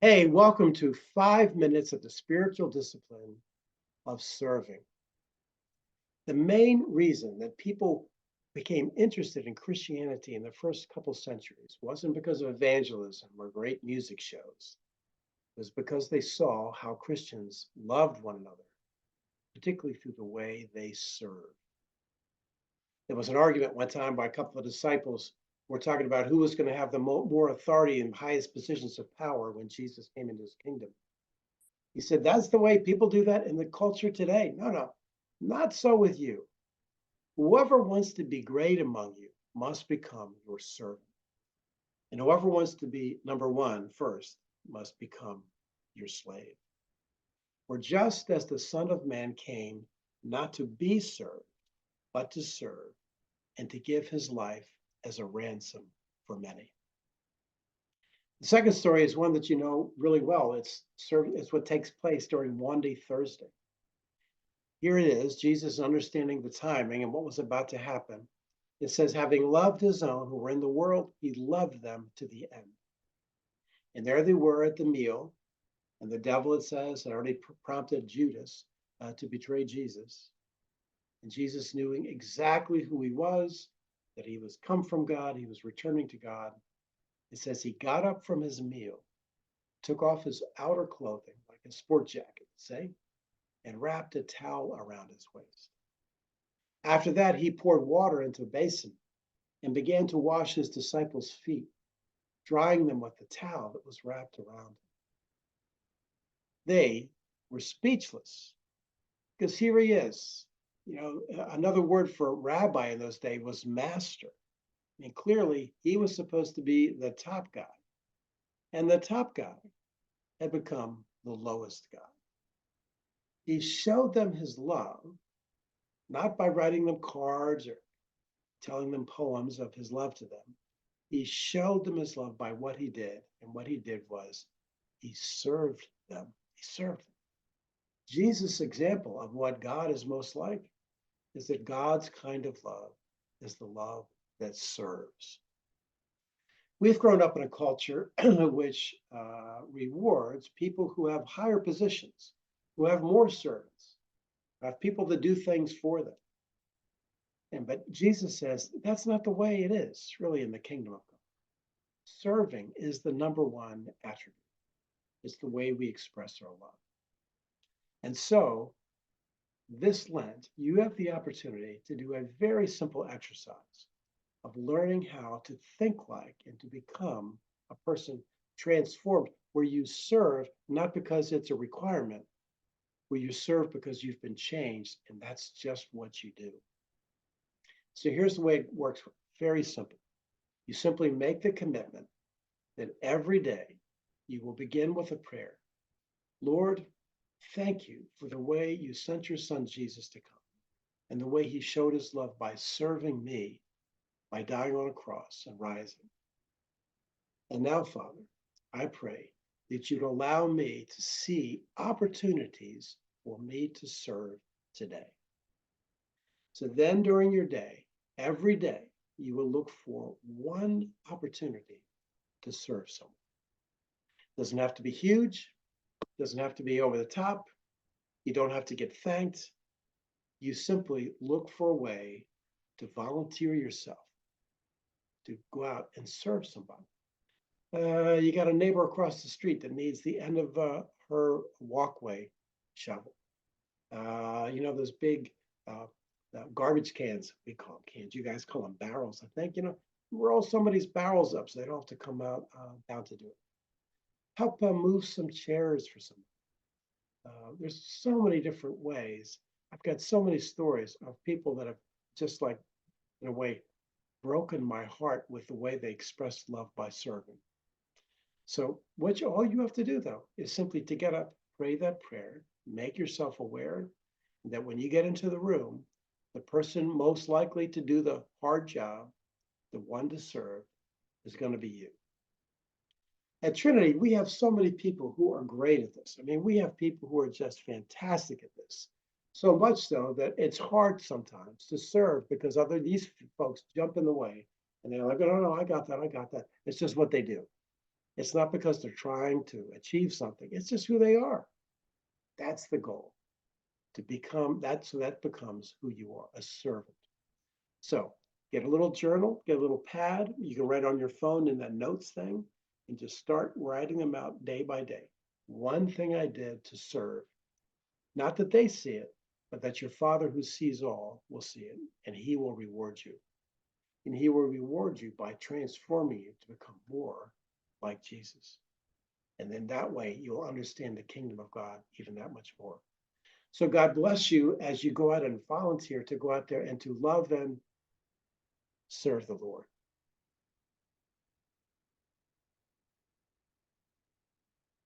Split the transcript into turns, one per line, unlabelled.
Hey, welcome to 5 minutes of the spiritual discipline of serving. The main reason that people became interested in Christianity in the first couple centuries wasn't because of evangelism or great music shows. It was because they saw how Christians loved one another, particularly through the way they served. There was an argument one time by a couple of disciples who were talking about who was going to have the more authority and highest positions of power when Jesus came into his kingdom. He said, that's the way people do that in the culture today. No, no, not so with you. Whoever wants to be great among you must become your servant. And whoever wants to be number one first must become your slave. For just as the Son of Man came not to be served, but to serve and to give his life as a ransom for many. The second story is one that you know really well. It's what takes place during Maundy Thursday. Here it is, Jesus understanding the timing and what was about to happen. It says, having loved his own who were in the world, he loved them to the end. And there they were at the meal. And the devil, it says, had already prompted Judas to betray Jesus. And Jesus knew exactly who he was, that he was come from God, he was returning to God. It says he got up from his meal, took off his outer clothing, like a sport jacket, say, and wrapped a towel around his waist. After that, he poured water into a basin and began to wash his disciples' feet, drying them with the towel that was wrapped around him. They were speechless because here he is. You know, another word for rabbi in those days was master. And clearly, he was supposed to be the top guy. And the top guy had become the lowest guy. He showed them his love, not by writing them cards or telling them poems of his love to them. He showed them his love by what he did. And what he did was he served them. He served them. Jesus' example of what God is most like is that God's kind of love is the love that serves. We've grown up in a culture which rewards people who have higher positions, who have more servants, who have people that do things for them. But Jesus says that's not the way it is really in the kingdom of God. Serving is the number one attribute. It's the way we express our love. And so this Lent, you have the opportunity to do a very simple exercise of learning how to think like and to become a person transformed, where you serve not because it's a requirement, where you serve because you've been changed, and that's just what you do. So here's the way it works, very simple. You simply make the commitment that every day you will begin with a prayer. Lord, thank you for the way you sent your son Jesus to come and the way he showed his love by serving me, by dying on a cross and rising. And now, Father, I pray that you'd allow me to see opportunities for me to serve today. So then during your day, every day, you will look for one opportunity to serve someone. Doesn't have to be huge, doesn't have to be over the top. You don't have to get thanked. You simply look for a way to volunteer yourself to go out and serve somebody. You got a neighbor across the street that needs the end of her walkway shovel. You know, those big garbage cans, we call them cans. You guys call them barrels, I think. You know, roll somebody's barrels up so they don't have to come out down to do it. Help move some chairs for somebody. There's so many different ways. I've got so many stories of people that have just like, in a way, broken my heart with the way they express love by serving. So all you have to do though is simply to get up, pray that prayer, make yourself aware that when you get into the room, the person most likely to do the hard job, the one to serve, is going to be you. At Trinity, we have so many people who are great at this. I mean, we have people who are just fantastic at this. So much so that it's hard sometimes to serve because these folks jump in the way and they're like, oh, no, I got that. It's just what they do. It's not because they're trying to achieve something. It's just who they are. That's the goal, to become that, so that becomes who you are, a servant. So get a little journal, get a little pad. You can write on your phone in that notes thing and just start writing them out day by day. One thing I did to serve, not that they see it, but that your Father who sees all will see it, and he will reward you. And he will reward you by transforming you to become more like Jesus. And then that way you'll understand the kingdom of God even that much more. So God bless you as you go out and volunteer to go out there and to love and serve the Lord.